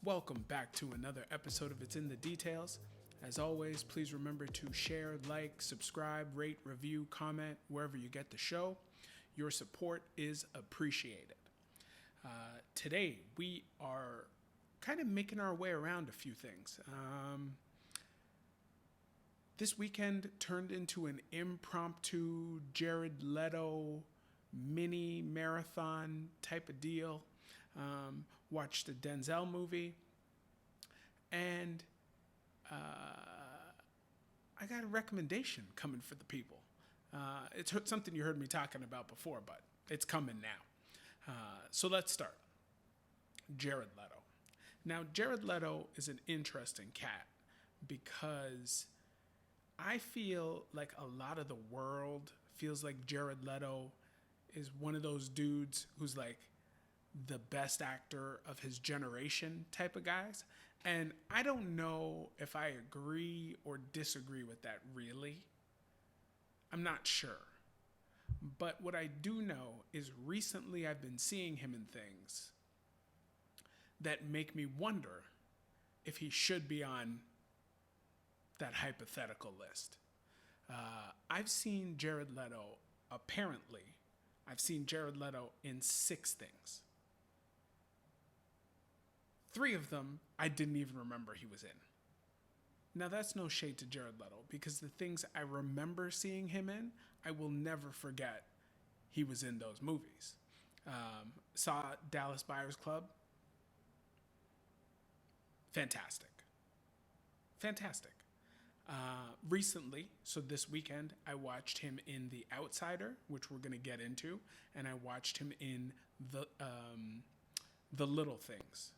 Welcome back to another episode of It's in the Details. As always, please remember to share, like, subscribe, rate, review, comment wherever you get the show. Your support is appreciated. Today, we are kind of making our way around a few things. This weekend turned into an impromptu Jared Leto mini marathon type of deal. Watched a Denzel movie, and I got a recommendation coming for the people. It's something you heard me talking about before, but it's coming now. So let's start. Jared Leto. Now, Jared Leto is an interesting cat because I feel like a lot of the world feels like Jared Leto is one of those dudes who's like the best actor of his generation type of guys. And I don't know if I agree or disagree with that really. I'm not sure. But what I do know is recently I've been seeing him in things that make me wonder if he should be on that hypothetical list. I've seen Jared Leto, I've seen Jared Leto in 6 things. 3 of them I didn't even remember he was in. Now, that's no shade to Jared Leto, because the things I remember seeing him in, I will never forget he was in those movies. Saw Dallas Buyers Club. Fantastic. Recently, so this weekend, I watched him in The Outsider, which we're going to get into, and I watched him in The Little Things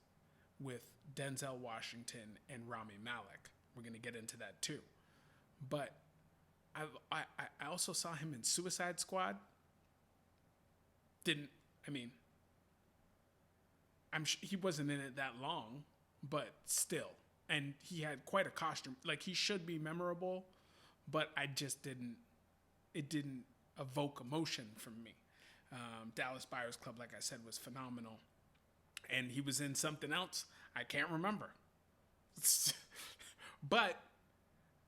with Denzel Washington and Rami Malek. We're going to get into that too. But I also saw him in Suicide Squad. He wasn't in it that long, but still. And he had quite a costume. Like, he should be memorable, but it didn't evoke emotion from me. Dallas Buyers Club, like I said, was phenomenal. And he was in something else I can't remember. But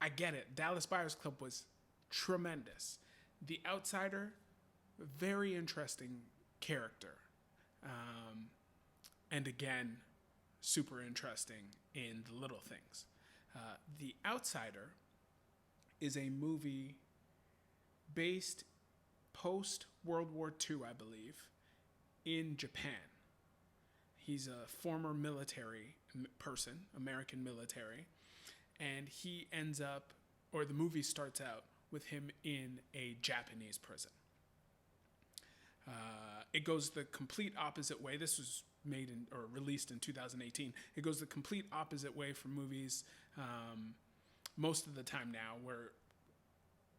I get it. Dallas Buyers Club was tremendous. The Outsider, very interesting character. And again, super interesting in The Little Things. The Outsider is a movie based post-World War II, I believe, in Japan. He's a former military person, American military, and he ends up, or the movie starts out with him in a Japanese prison. It goes the complete opposite way. This was released in 2018. It goes the complete opposite way from movies most of the time now, where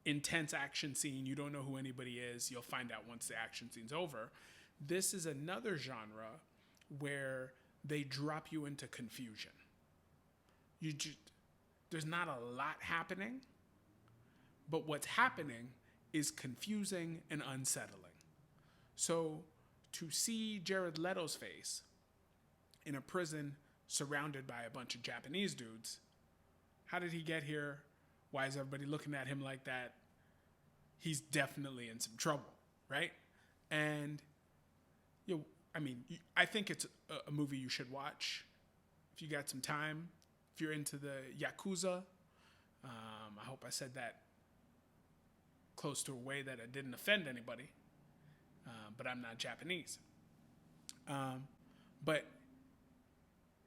intense action scene, you don't know who anybody is, you'll find out once the action scene's over. This is another genre where they drop you into confusion. There's not a lot happening, but what's happening is confusing and unsettling. So to see Jared Leto's face in a prison surrounded by a bunch of Japanese dudes, how did he get here? Why is everybody looking at him like that? He's definitely in some trouble, right? And I think it's a movie you should watch if you got some time. If you're into the Yakuza, I hope I said that close to a way that I didn't offend anybody, but I'm not Japanese. But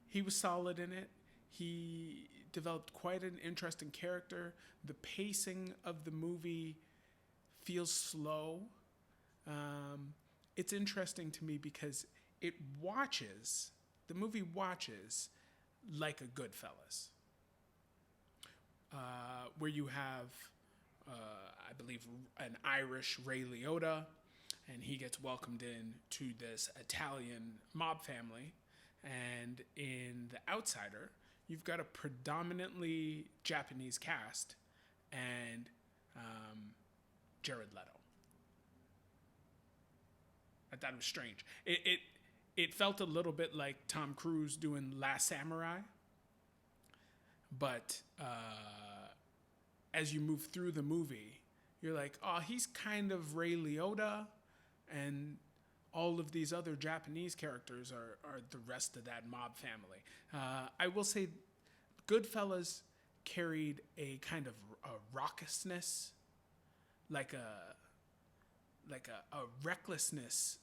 he was solid in it. He developed quite an interesting character. The pacing of the movie feels slow. It's interesting to me because the movie watches like a Goodfellas, where you have, I believe, an Irish Ray Liotta, and he gets welcomed in to this Italian mob family. And in The Outsider, you've got a predominantly Japanese cast and Jared Leto. I thought it was strange. It felt a little bit like Tom Cruise doing Last Samurai, but as you move through the movie, you're like, oh, he's kind of Ray Liotta, and all of these other Japanese characters are the rest of that mob family. I will say, Goodfellas carried a kind of a raucousness, like a recklessness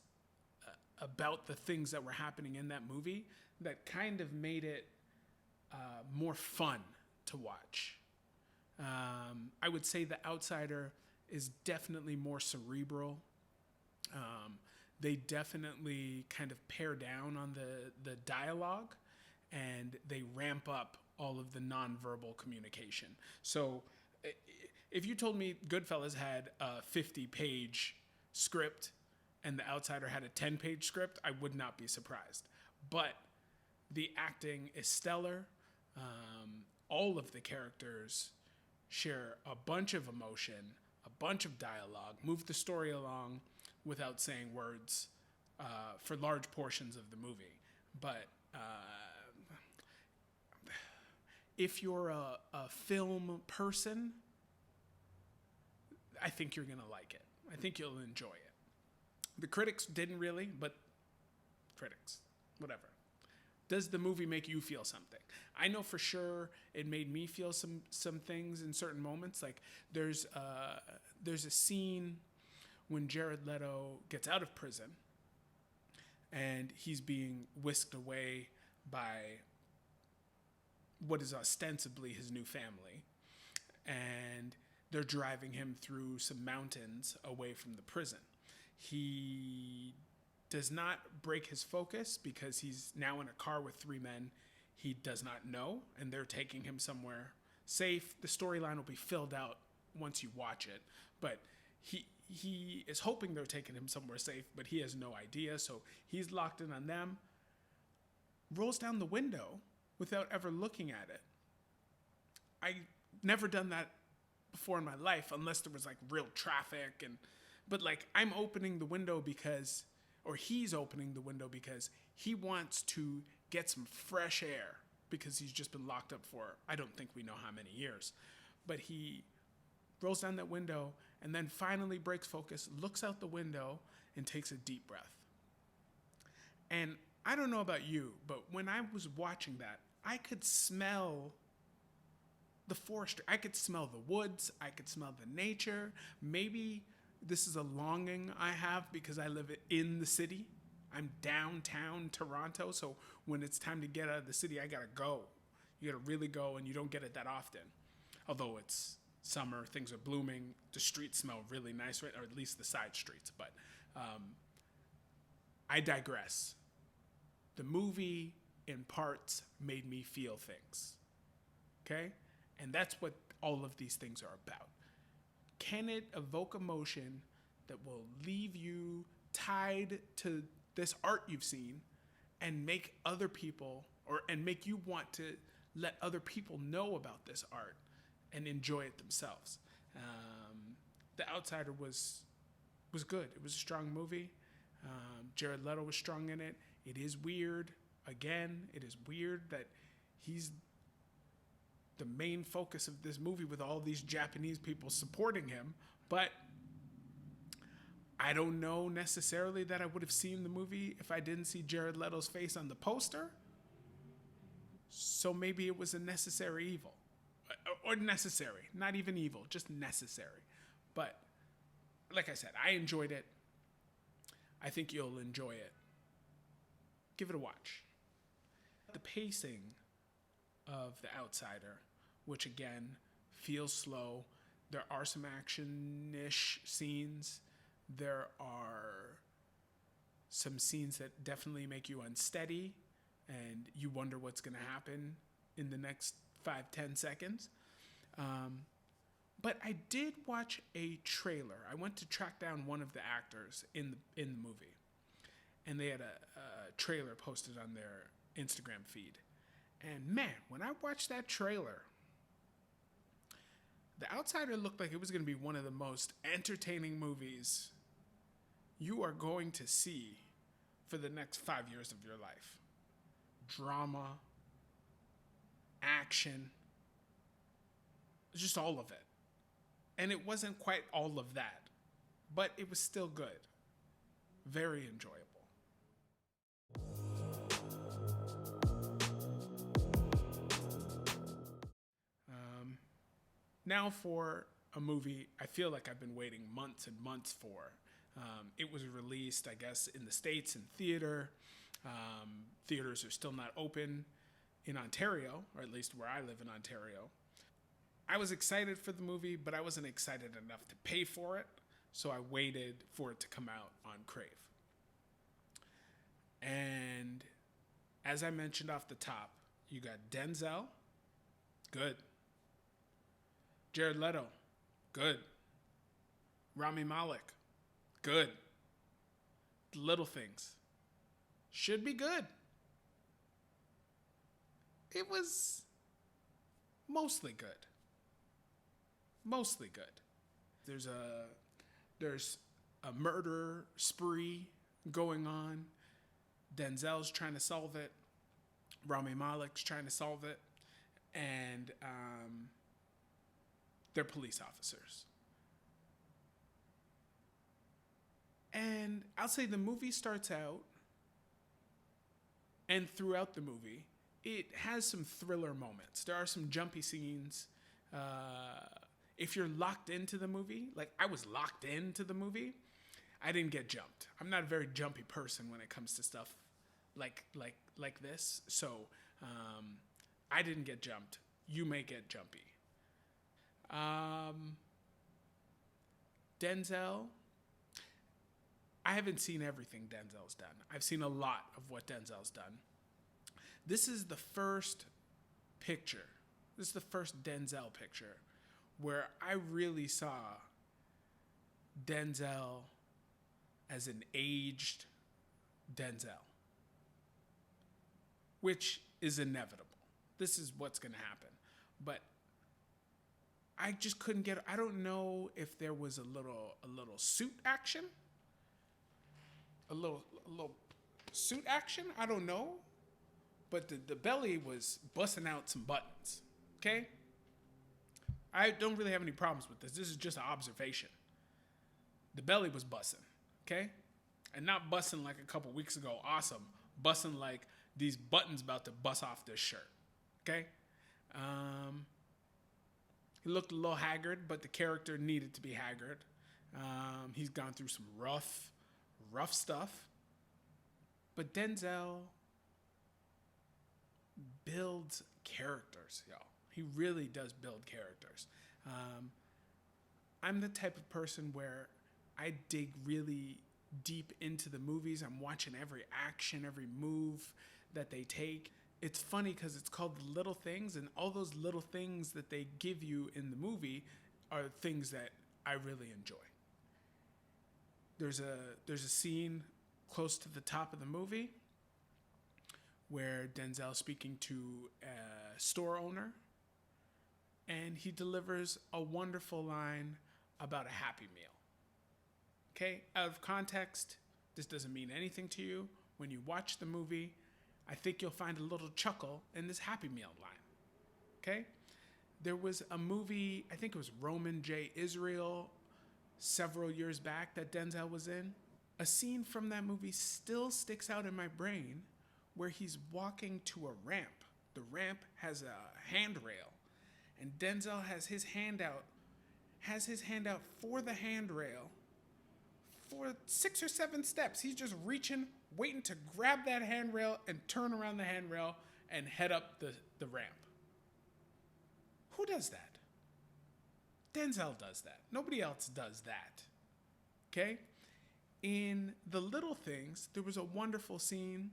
about the things that were happening in that movie that kind of made it more fun to watch. I would say The Outsider is definitely more cerebral. They definitely kind of pare down on the dialogue, and they ramp up all of the nonverbal communication. So if you told me Goodfellas had a 50-page script and The Outsider had a 10-page script, I would not be surprised. But the acting is stellar. All of the characters share a bunch of emotion, a bunch of dialogue, move the story along without saying words for large portions of the movie. But if you're a film person, I think you're going to like it. I think you'll enjoy it. The critics didn't really, but critics, whatever. Does the movie make you feel something? I know for sure it made me feel some things in certain moments. Like there's a scene when Jared Leto gets out of prison and he's being whisked away by what is ostensibly his new family, and they're driving him through some mountains away from the prison. He does not break his focus because he's now in a car with three men he does not know, and they're taking him somewhere safe. The storyline will be filled out once you watch it, but he is hoping they're taking him somewhere safe, but he has no idea, so he's locked in on them. Rolls down the window without ever looking at it. I never done that before in my life, unless there was like real traffic, but like I'm opening the window because, or he's opening the window because he wants to get some fresh air because he's just been locked up for, I don't think we know how many years. But he rolls down that window and then finally breaks focus, looks out the window, and takes a deep breath. And I don't know about you, but when I was watching that, I could smell the forestry. I could smell the woods. I could smell the nature. Maybe this is a longing I have because I live in the city. I'm downtown Toronto, so when it's time to get out of the city, I gotta go. You gotta really go, and you don't get it that often. Although it's summer, things are blooming, the streets smell really nice, right? Or at least the side streets. But I digress. The movie, in parts, made me feel things. Okay? And that's what all of these things are about. Can it evoke emotion that will leave you tied to this art you've seen and make other people, and make you want to let other people know about this art and enjoy it themselves? The Outsider was good. It was a strong movie. Jared Leto was strong in it. It is weird. Again, it is weird that he's the main focus of this movie with all these Japanese people supporting him. But I don't know necessarily that I would have seen the movie if I didn't see Jared Leto's face on the poster. So maybe it was a necessary evil. Or necessary. Not even evil, just necessary. But like I said, I enjoyed it. I think you'll enjoy it. Give it a watch. The pacing of The Outsider, which again feels slow. There are some action-ish scenes. There are some scenes that definitely make you unsteady and you wonder what's going to happen in the next 5-10 seconds. But I did watch a trailer. I went to track down one of the actors in the movie, and they had a trailer posted on their Instagram feed. And man, when I watched that trailer, The Outsider looked like it was going to be one of the most entertaining movies you are going to see for the next 5 years of your life. Drama, action, just all of it. And it wasn't quite all of that, but it was still good. Very enjoyable. Now for a movie I feel like I've been waiting months and months for. It was released, I guess, in the States in theater. Theaters are still not open in Ontario, or at least where I live in Ontario. I was excited for the movie, but I wasn't excited enough to pay for it, so I waited for it to come out on Crave. And as I mentioned off the top, you got Denzel, good. Jared Leto, good. Rami Malek, good. The Little Things, should be good. It was mostly good. Mostly good. There's a murder spree going on. Denzel's trying to solve it. Rami Malek's trying to solve it. And they're police officers. And I'll say the movie starts out, and throughout the movie, it has some thriller moments. There are some jumpy scenes. If you're locked into the movie, like I was locked into the movie, I didn't get jumped. I'm not a very jumpy person when it comes to stuff like this. So I didn't get jumped. You may get jumpy. Denzel, I haven't seen everything Denzel's done. I've seen a lot of what Denzel's done. This is the first picture. This is the first Denzel picture where I really saw Denzel as an aged Denzel, which is inevitable. This is what's going to happen. But I just couldn't get, I don't know if there was a little suit action. A little suit action, I don't know. But the belly was busting out some buttons, okay? I don't really have any problems with this. This is just an observation. The belly was busting, okay? And not busting like a couple weeks ago, awesome. Busting like these buttons about to bust off this shirt, okay? He looked a little haggard, but the character needed to be haggard. He's gone through some rough stuff. But Denzel builds characters, y'all. He really does build characters. I'm the type of person where I dig really deep into the movies. I'm watching every action, every move that they take. It's funny because it's called The Little Things, and all those little things that they give you in the movie are things that I really enjoy. There's a scene close to the top of the movie where Denzel's speaking to a store owner, and he delivers a wonderful line about a Happy Meal. Okay, out of context, this doesn't mean anything to you. When you watch the movie, I think you'll find a little chuckle in this Happy Meal line. Okay? There was a movie, I think it was Roman J. Israel, several years back that Denzel was in. A scene from that movie still sticks out in my brain where he's walking to a ramp. The ramp has a handrail, and Denzel has his hand out for the handrail for 6 or 7 steps. He's just reaching, waiting to grab that handrail and turn around the handrail and head up the ramp. Who does that? Denzel does that. Nobody else does that. Okay? In The Little Things, there was a wonderful scene,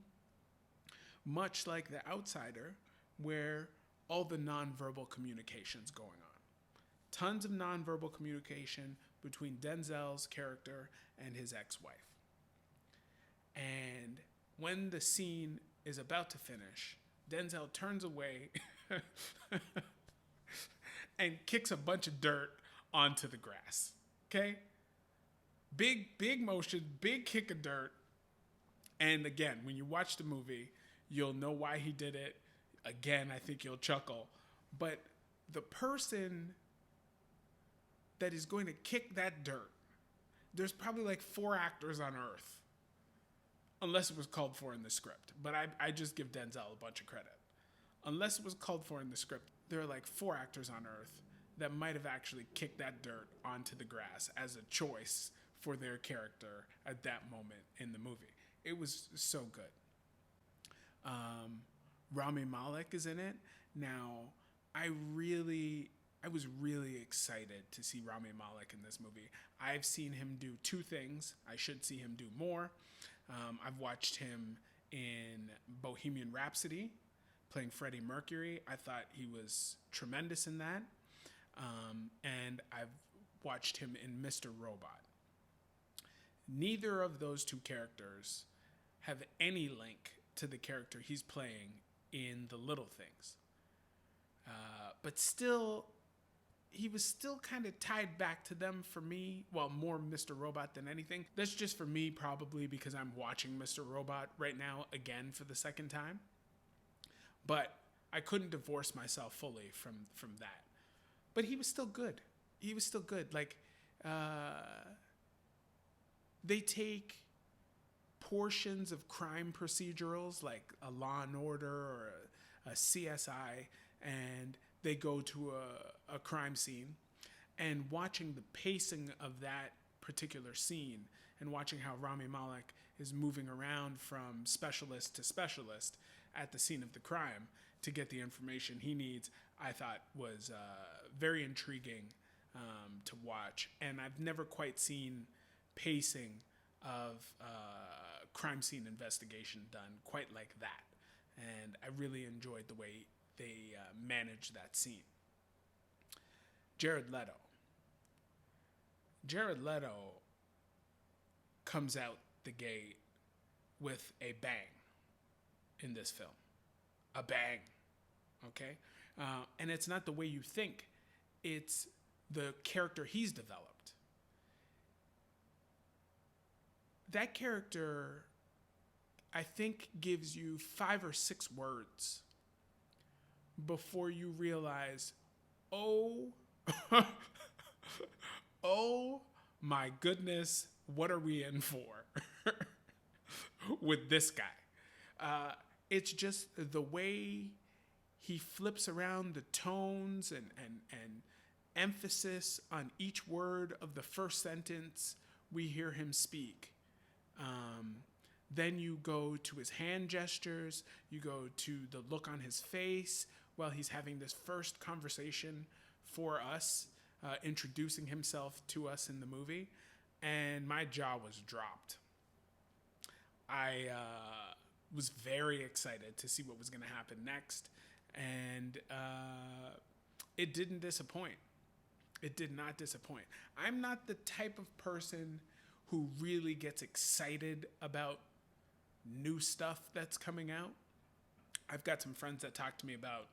much like The Outsider, where all the nonverbal communication's going on. Tons of nonverbal communication between Denzel's character and his ex-wife. And when the scene is about to finish, Denzel turns away and kicks a bunch of dirt onto the grass. Okay? Big motion, big kick of dirt. And again, when you watch the movie, you'll know why he did it. Again, I think you'll chuckle. But the person that is going to kick that dirt, there's probably like 4 actors on Earth, unless it was called for in the script. But I just give Denzel a bunch of credit. Unless it was called for in the script, there are like 4 actors on Earth that might have actually kicked that dirt onto the grass as a choice for their character at that moment in the movie. It was so good. Rami Malek is in it. Now, I was really excited to see Rami Malek in this movie. I've seen him do 2 things. I should see him do more. I've watched him in Bohemian Rhapsody, playing Freddie Mercury. I thought he was tremendous in that. And I've watched him in Mr. Robot. Neither of those 2 characters have any link to the character he's playing in The Little Things. But still, he was still kind of tied back to them for me. Well, more Mr. Robot than anything. That's just for me, probably because I'm watching Mr. Robot right now again for the second time. But I couldn't divorce myself fully from that. But he was still good. He was still good. Like, they take portions of crime procedurals, like a Law and Order or a CSI, and they go to a crime scene. And watching the pacing of that particular scene and watching how Rami Malek is moving around from specialist to specialist at the scene of the crime to get the information he needs, I thought was very intriguing to watch. And I've never quite seen pacing of crime scene investigation done quite like that. And I really enjoyed the way they managed that scene. Jared Leto. Jared Leto comes out the gate with a bang in this film. A bang. Okay? And it's not the way you think. It's the character he's developed. That character, I think, gives you 5 or 6 words before you realize, oh, oh my goodness, what are we in for with this guy? It's just the way he flips around the tones and emphasis on each word of the first sentence we hear him speak. Then you go to his hand gestures, you go to the look on his face while he's having this first conversation for us, introducing himself to us in the movie, and my jaw was dropped. I was very excited to see what was going to happen next, and it didn't disappoint. It did not disappoint. I'm not the type of person who really gets excited about new stuff that's coming out. I've got some friends that talk to me about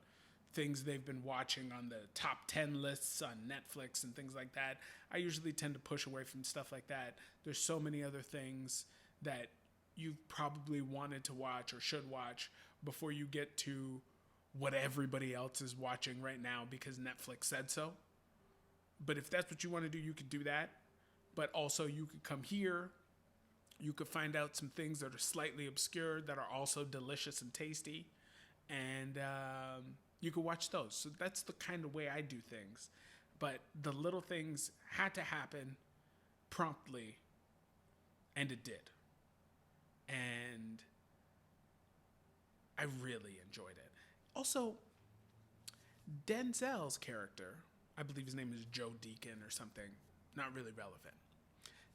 things they've been watching on the top 10 lists on Netflix and things like that. I usually tend to push away from stuff like that. There's so many other things that you've probably wanted to watch or should watch before you get to what everybody else is watching right now because Netflix said so. But if that's what you want to do, you could do that. But also you could come here. You could find out some things that are slightly obscure that are also delicious and tasty. And you could watch those. So that's the kind of way I do things. But the little things had to happen promptly. And it did. And I really enjoyed it. Also, Denzel's character, I believe his name is Joe Deacon or something, not really relevant.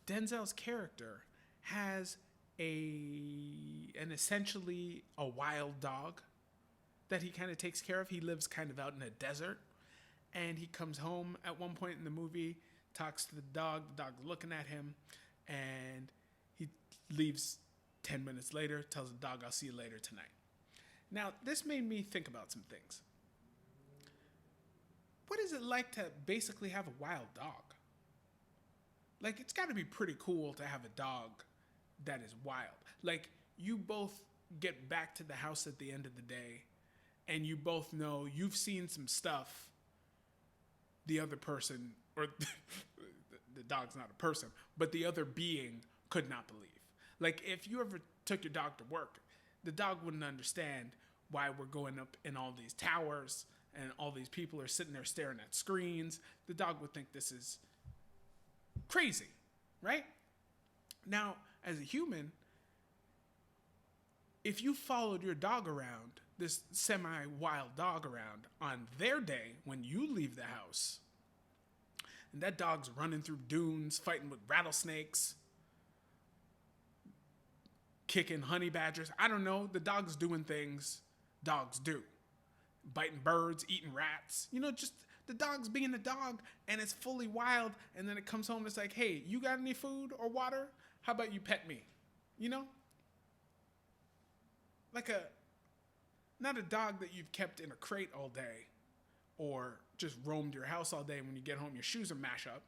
Denzel's character has essentially a wild dog that he kind of takes care of. He lives kind of out in a desert, and he comes home at one point in the movie, talks to the dog's looking at him, and he leaves 10 minutes later, tells the dog, I'll see you later tonight. Now, this made me think about some things. What is it like to basically have a wild dog? Like, it's got to be pretty cool to have a dog that is wild. Like, you both get back to the house at the end of the day, and you both know you've seen some stuff the other person, or the dog's not a person, but the other being could not believe. Like, if you ever took your dog to work, the dog wouldn't understand why we're going up in all these towers and all these people are sitting there staring at screens. The dog would think this is crazy, right? Now, as a human, if you followed your dog around, this semi-wild dog around, on their day when you leave the house, and that dog's running through dunes, fighting with rattlesnakes, kicking honey badgers, I don't know, the dog's doing things dogs do. Biting birds, eating rats, just the dog's being a dog, and it's fully wild, and then it comes home and it's like, hey, you got any food or water? How about you pet me? Like not a dog that you've kept in a crate all day or just roamed your house all day, and when you get home your shoes are mashed up,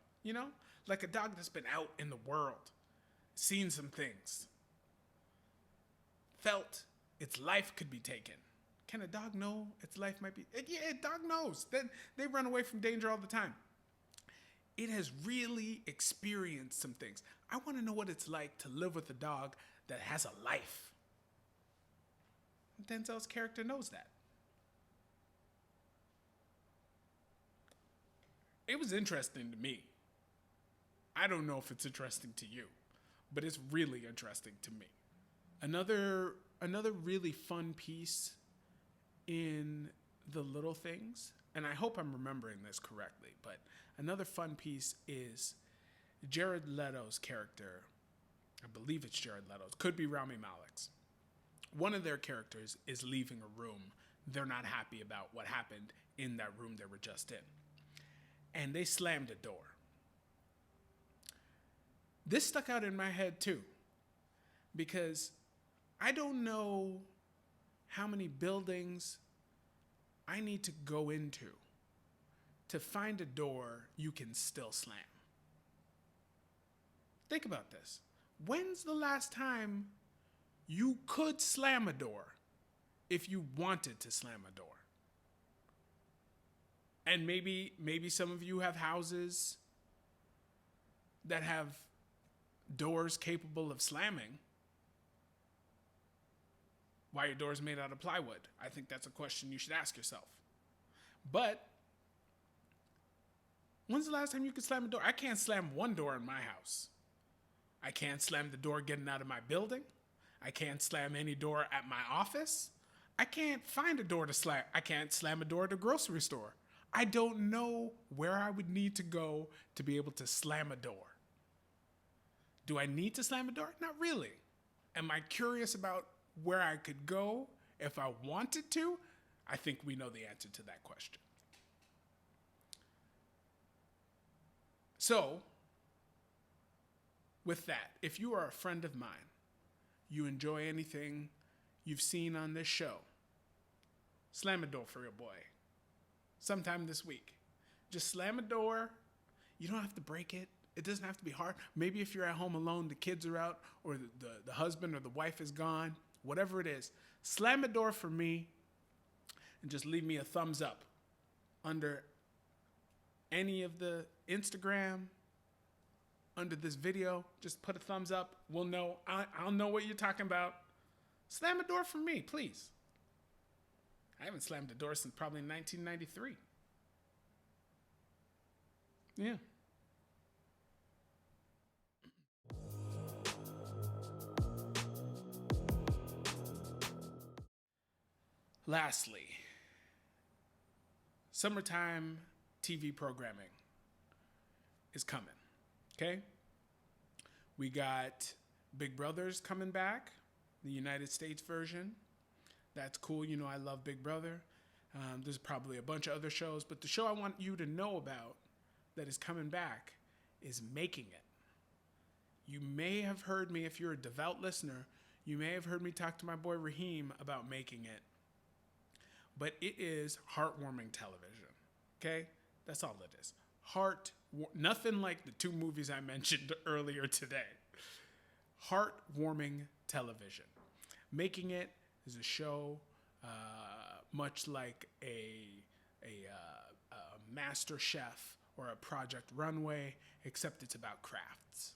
Like a dog that's been out in the world, seen some things, felt its life could be taken. Can a dog know its life might be? Yeah, a dog knows. They run away from danger all the time. It has really experienced some things. I want to know what it's like to live with a dog that has a life. Denzel's character knows that. It was interesting to me. I don't know if it's interesting to you, but it's really interesting to me. Another really fun piece in the little things, and I hope I'm remembering this correctly, but another fun piece is Jared Leto's character. I believe it's Jared Leto's. Could be Rami Malek's. One of their characters is leaving a room. They're not happy about what happened in that room they were just in. And they slammed a door. This stuck out in my head too, because I don't know how many buildings I need to go into to find a door you can still slam. Think about this. When's the last time you could slam a door if you wanted to slam a door? And maybe some of you have houses that have doors capable of slamming. Why your door's made out of plywood? I think that's a question you should ask yourself. But when's the last time you could slam a door? I can't slam one door in my house. I can't slam the door getting out of my building. I can't slam any door at my office. I can't find a door to slam. I can't slam a door at a grocery store. I don't know where I would need to go to be able to slam a door. Do I need to slam a door? Not really. Am I curious about where I could go if I wanted to? I think we know the answer to that question. So, with that, if you are a friend of mine, you enjoy anything you've seen on this show, slam a door for your boy. Sometime this week. Just slam a door. You don't have to break it. It doesn't have to be hard. Maybe if you're at home alone, the kids are out, or the husband or the wife is gone, whatever it is, slam a door for me and just leave me a thumbs up under any of the Instagram, under this video. Just put a thumbs up. We'll know. I'll know what you're talking about. Slam a door for me, please. I haven't slammed a door since probably 1993. Yeah. Lastly, summertime TV programming is coming, okay? We got Big Brother's coming back, the United States version. That's cool. I love Big Brother. There's probably a bunch of other shows, but the show I want you to know about that is coming back is Making It. You may have heard me, if you're a devout listener, you may have heard me talk to my boy Raheem about Making It. But it is heartwarming television, okay? That's all it is. Nothing like the two movies I mentioned earlier today. Heartwarming television. Making It is a show much like a master chef or a Project Runway, except it's about crafts,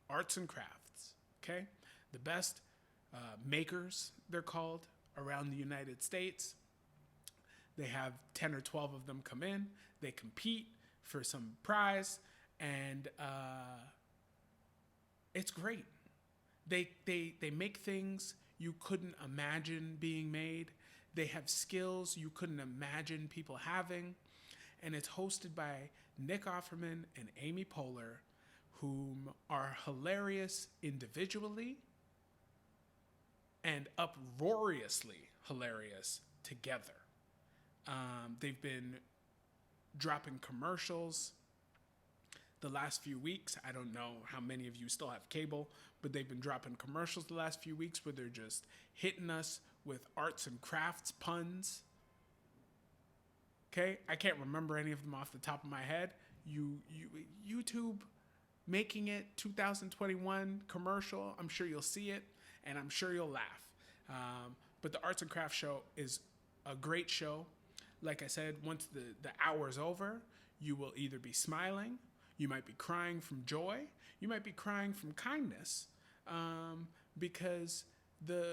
arts and crafts. Okay, the best makers, they're called, around the United States. They have 10 or 12 of them come in. They compete for some prize, and it's great. They make things you couldn't imagine being made. They have skills you couldn't imagine people having. And it's hosted by Nick Offerman and Amy Poehler, whom are hilarious individually and uproariously hilarious together. They've been dropping commercials the last few weeks. I don't know how many of you still have cable, but they've been dropping commercials the last few weeks where they're just hitting us with arts and crafts puns. Okay, I can't remember any of them off the top of my head. YouTube Making It 2021 commercial. I'm sure you'll see it, and I'm sure you'll laugh. But the Arts and Crafts show is a great show. Like I said, once the hour's over, you will either be smiling, you might be crying from joy, you might be crying from kindness, because the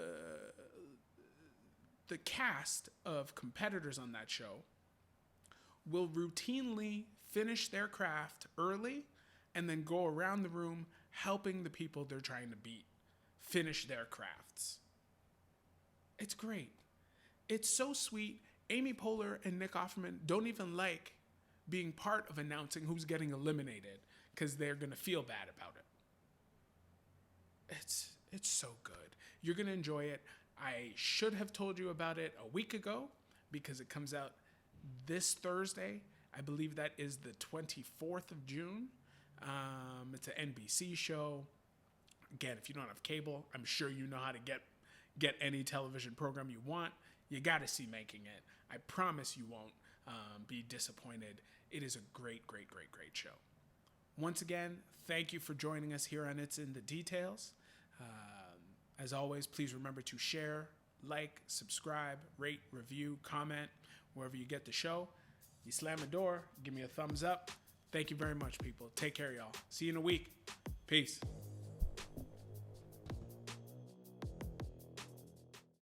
cast of competitors on that show will routinely finish their craft early and then go around the room helping the people they're trying to beat finish their crafts. It's great. It's so sweet. Amy Poehler and Nick Offerman don't even like being part of announcing who's getting eliminated because they're going to feel bad about it. It's so good. You're going to enjoy it. I should have told you about it a week ago because it comes out this Thursday. I believe that is the 24th of June. It's an NBC show. Again, if you don't have cable, I'm sure you know how to get any television program you want. You got to see Making It. I promise you won't be disappointed. It is a great, great, great, great show. Once again, thank you for joining us here on It's in the Details. As always, please remember to share, like, subscribe, rate, review, comment, wherever you get the show. You slam the door, give me a thumbs up. Thank you very much, people. Take care, y'all. See you in a week. Peace.